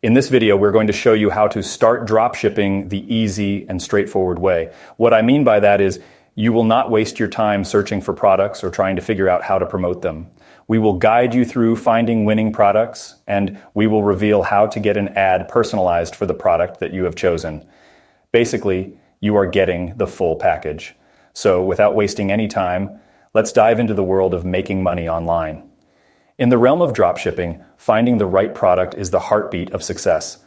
In this video, we're going to show you how to start dropshipping the easy and straightforward way. What I mean by that is you will not waste your time searching for products or trying to figure out how to promote them. We will guide you through finding winning products, and we will reveal how to get an ad personalized for the product that you have chosen. Basically, you are getting the full package. So without wasting any time, let's dive into the world of making money online. In the realm of dropshipping, finding the right product is the heartbeat of success.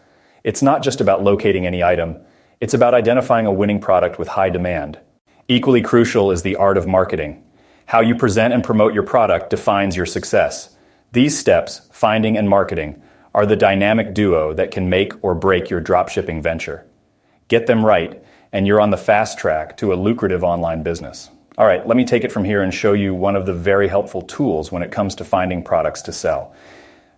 It's not just about locating any item, it's about identifying a winning product with high demand. Equally crucial is the art of marketing. How you present and promote your product defines your success. These steps, finding and marketing, are the dynamic duo that can make or break your dropshipping venture. Get them right, and you're on the fast track to a lucrative online business. All right, let me take it from here and show you one of the very helpful tools when it comes to finding products to sell.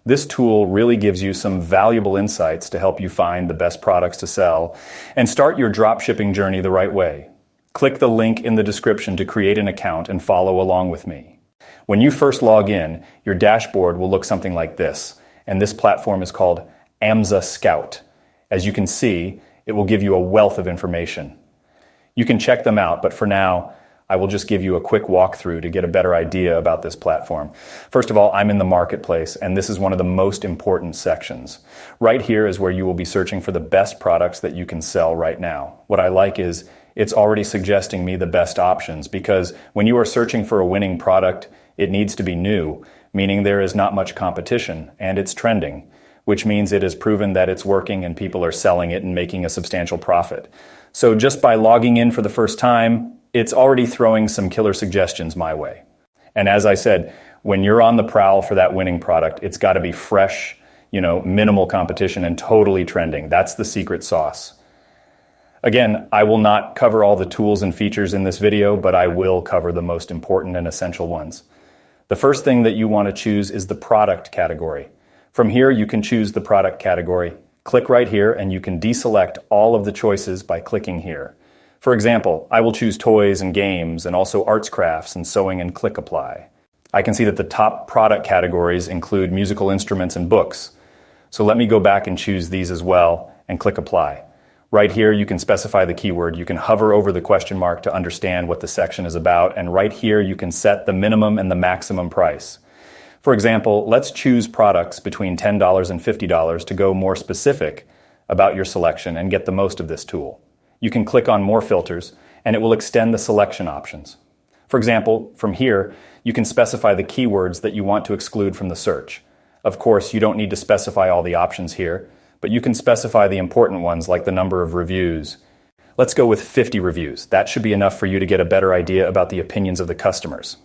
This tool really gives you some valuable insights to help you find the best products to sell and start your dropshipping journey the right way. Click the link in the description to create an account and follow along with me. When you first log in, your dashboard will look something like this, and this platform is called Amza Scout. As you can see, it will give you a wealth of information. You can check them out, but for now, I will just give you a quick walkthrough to get a better idea about this platform. First of all, I'm in the marketplace, and this is one of the most important sections. Right here is where you will be searching for the best products that you can sell right now. What I like is it's already suggesting me the best options, because when you are searching for a winning product, it needs to be new, meaning there is not much competition, and it's trending, which means it is proven that it's working and people are selling it and making a substantial profit. So just by logging in for the first time, it's already throwing some killer suggestions my way. And as I said, when you're on the prowl for that winning product, it's got to be fresh, minimal competition and totally trending. That's the secret sauce. Again, I will not cover all the tools and features in this video, but I will cover the most important and essential ones. The first thing that you want to choose is the product category. From here, you can choose the product category. Click right here and you can deselect all of the choices by clicking here. For example, I will choose toys and games and also arts, crafts, and sewing and click apply. I can see that the top product categories include musical instruments and books. So let me go back and choose these as well and click apply. Right here, you can specify the keyword. You can hover over the question mark to understand what the section is about. And right here, you can set the minimum and the maximum price. For example, let's choose products between $10 and $50 to go more specific about your selection and get the most of this tool. You can click on more filters and it will extend the selection options. For example, from here, you can specify the keywords that you want to exclude from the search. Of course, you don't need to specify all the options here, but you can specify the important ones like the number of reviews. Let's go with 50 reviews. That should be enough for you to get a better idea about the opinions of the customers.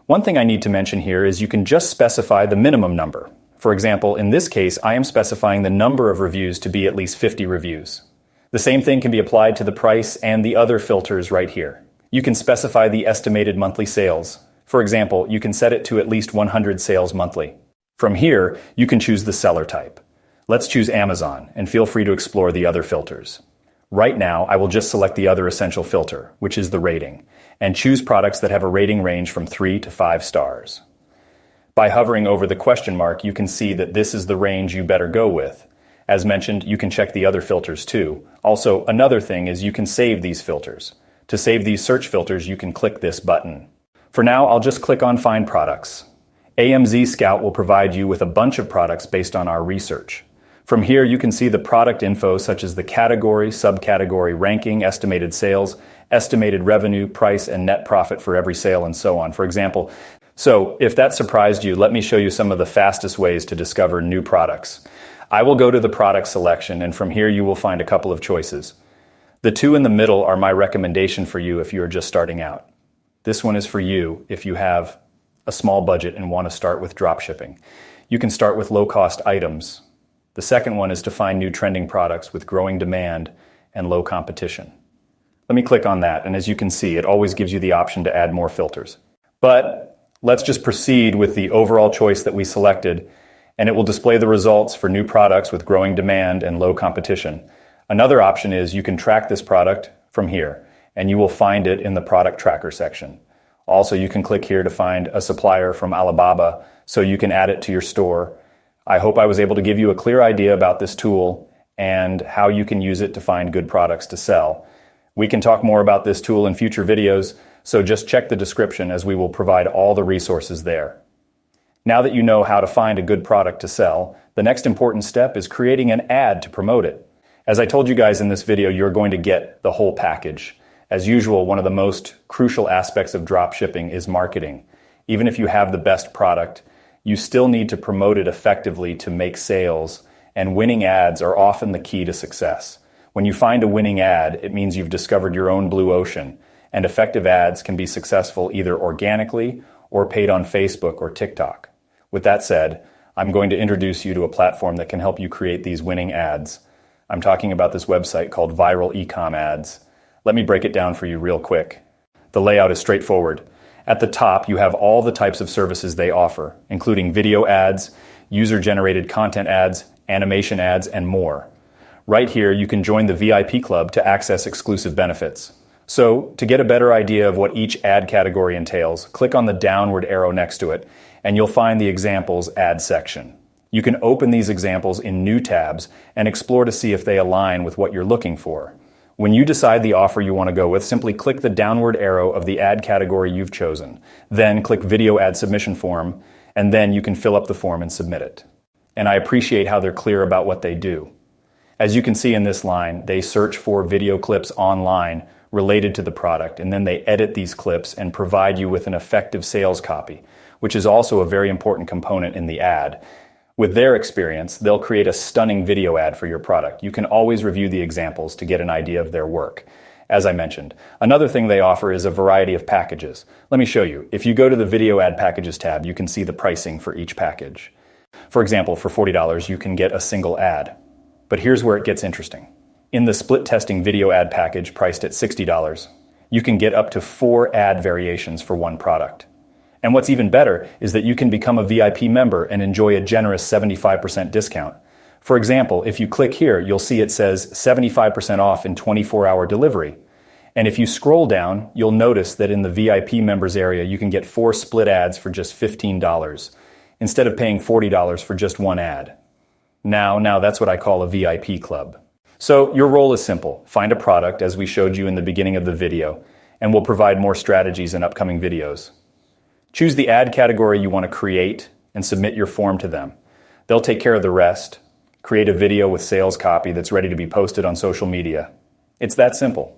One thing I need to mention here is you can just specify the minimum number. For example, in this case, I am specifying the number of reviews to be at least 50 reviews. The same thing can be applied to the price and the other filters right here. You can specify the estimated monthly sales. For example, you can set it to at least 100 sales monthly. From here, you can choose the seller type. Let's choose Amazon, and feel free to explore the other filters. Right now, I will just select the other essential filter, which is the rating, and choose products that have a rating range from 3 to 5 stars. By hovering over the question mark, you can see that this is the range you better go with. As mentioned, you can check the other filters too. Also, another thing is you can save these filters. To save these search filters, you can click this button. For now, I'll just click on Find Products. AMZ Scout will provide you with a bunch of products based on our research. From here, you can see the product info such as the category, subcategory, ranking, estimated sales, estimated revenue, price, and net profit for every sale, and so on. For example, so if that surprised you, let me show you some of the fastest ways to discover new products. I will go to the product selection, and from here you will find a couple of choices. The two in the middle are my recommendation for you if you are just starting out. This one is for you if you have a small budget and want to start with dropshipping. You can start with low-cost items. The second one is to find new trending products with growing demand and low competition. Let me click on that, and as you can see, it always gives you the option to add more filters. But let's just proceed with the overall choice that we selected, and it will display the results for new products with growing demand and low competition. Another option is you can track this product from here, and you will find it in the product tracker section. Also, you can click here to find a supplier from Alibaba, so you can add it to your store. I hope I was able to give you a clear idea about this tool and how you can use it to find good products to sell. We can talk more about this tool in future videos, so just check the description as we will provide all the resources there. Now that you know how to find a good product to sell, the next important step is creating an ad to promote it. As I told you guys in this video, you're going to get the whole package. As usual, one of the most crucial aspects of dropshipping is marketing. Even if you have the best product, you still need to promote it effectively to make sales, and winning ads are often the key to success. When you find a winning ad, it means you've discovered your own blue ocean, and effective ads can be successful either organically or paid on Facebook or TikTok. With that said, I'm going to introduce you to a platform that can help you create these winning ads. I'm talking about this website called Viral Ecom Ads. Let me break it down for you real quick. The layout is straightforward. At the top, you have all the types of services they offer, including video ads, user-generated content ads, animation ads, and more. Right here, you can join the VIP club to access exclusive benefits. So, to get a better idea of what each ad category entails, click on the downward arrow next to it, and you'll find the examples ad section. You can open these examples in new tabs and explore to see if they align with what you're looking for. When you decide the offer you want to go with, simply click the downward arrow of the ad category you've chosen. Then click Video Ad Submission Form, and then you can fill up the form and submit it. And I appreciate how they're clear about what they do. As you can see in this line, they search for video clips online related to the product, and then they edit these clips and provide you with an effective sales copy, which is also a very important component in the ad. With their experience, they'll create a stunning video ad for your product. You can always review the examples to get an idea of their work. As I mentioned, another thing they offer is a variety of packages. Let me show you. If you go to the Video Ad Packages tab, you can see the pricing for each package. For example, for $40, you can get a single ad. But here's where it gets interesting. In the split testing video ad package priced at $60, you can get up to 4 ad variations for one product. And what's even better is that you can become a VIP member and enjoy a generous 75% discount. For example, if you click here, you'll see it says 75% off in 24-hour delivery. And if you scroll down, you'll notice that in the VIP members area, you can get 4 split ads for just $15, instead of paying $40 for just one ad. Now that's what I call a VIP club. So your role is simple. Find a product, as we showed you in the beginning of the video, and we'll provide more strategies in upcoming videos. Choose the ad category you want to create and submit your form to them. They'll take care of the rest. Create a video with sales copy that's ready to be posted on social media. It's that simple.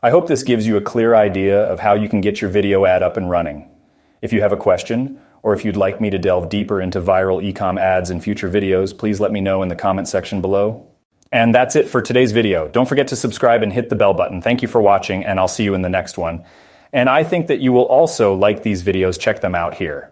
I hope this gives you a clear idea of how you can get your video ad up and running. If you have a question, or if you'd like me to delve deeper into viral ecom ads in future videos, please let me know in the comment section below. And that's it for today's video. Don't forget to subscribe and hit the bell button. Thank you for watching, and I'll see you in the next one. And I think that you will also like these videos. Check them out here.